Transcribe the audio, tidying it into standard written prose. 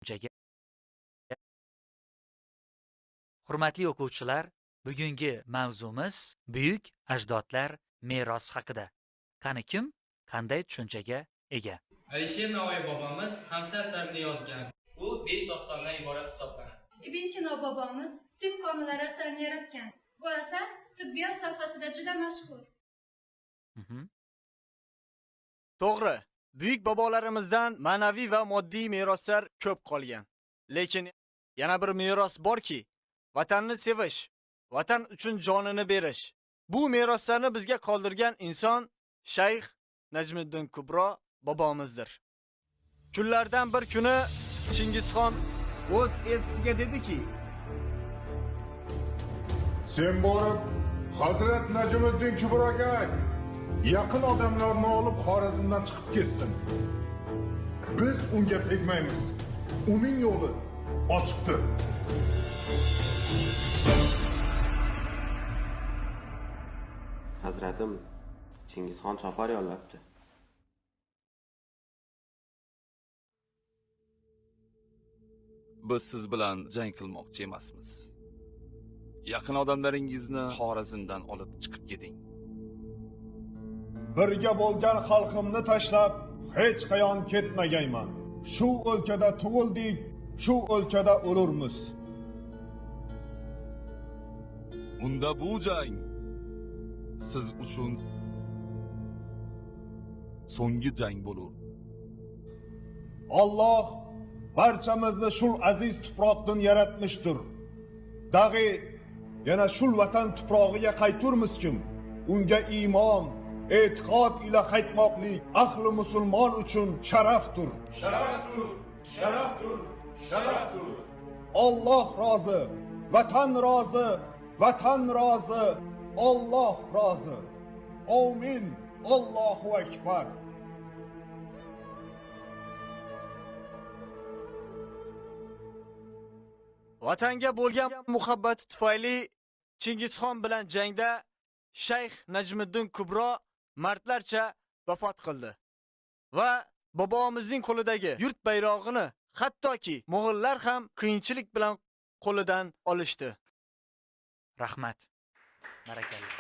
tushunchaga. Hurmatli o'quvchilar, bugungi mavzumiz buyuk ajdodlar meros haqida. Qani kim qanday tushunchaga ega? Alisher Navoiy bobomiz Hamsa asarini yozgan. U 5 dostondan iborat hisoblanadi. Ibn Sino bobomiz tibb qonunlari asarini yaratgan. Bu asar tibbiyot sohasida juda mashhur. To'g'ri, buyuk bobolarimizdan ma'naviy va moddiy meroslar ko'p qolgan. Lekin yana bir meros borki, vatanni sevish, vatan uchun jonini berish. Bu meroslarni bizga qoldirgan inson Shayx Najmiddin Kubro bobomizdir. Kunlardan bir kuni Chingizxon o'z elchisiga dediki: "Sen borib Hazrat Najmiddin Kubroga ayt, yaqin odamlarni olib Xorazmdan chiqib ketsin. Biz unga tegmaymiz. Uning yo'li ochiqdir." Hazratim, Chingizxon chopar yollabdi. Biz siz bilan jang qilmoqchi emasmiz. Yaqin odamlaringizni Xorazmdan olib chiqib keting. Birga bo'lgan xalqimni tashlab hech qayon ketmagayman. Shu o'lkada tug'ildik, shu o'lkada o'lurmiz. Unda bu jang siz uchun so'nggi jang bo'lur. Alloh barchamizni shul aziz tuproqdan yaratmishdir. Dag'i yana shul vatan tuprog'iga qayturmizkim. Unga iymon, e'tiqod ila qaytmoqlik ahli musulmon uchun sharafdir. Sharafdir, sharafdir, sharafdir. Alloh rozi, vatan rozi, vatan rozi, Alloh rozi. Amin. Allohu akbar. Vatanga bo'lgan muhabbati tufayli Chingizxon bilan jangda Shayx Najmiddin Kubro mardlarcha vafot qildi va bobomizning qo'lidagi yurt bayrog'ini hattoki mo'g'ullar ham qiyinchilik bilan qo'lidan olishdi. Rahmat. Barakalloh.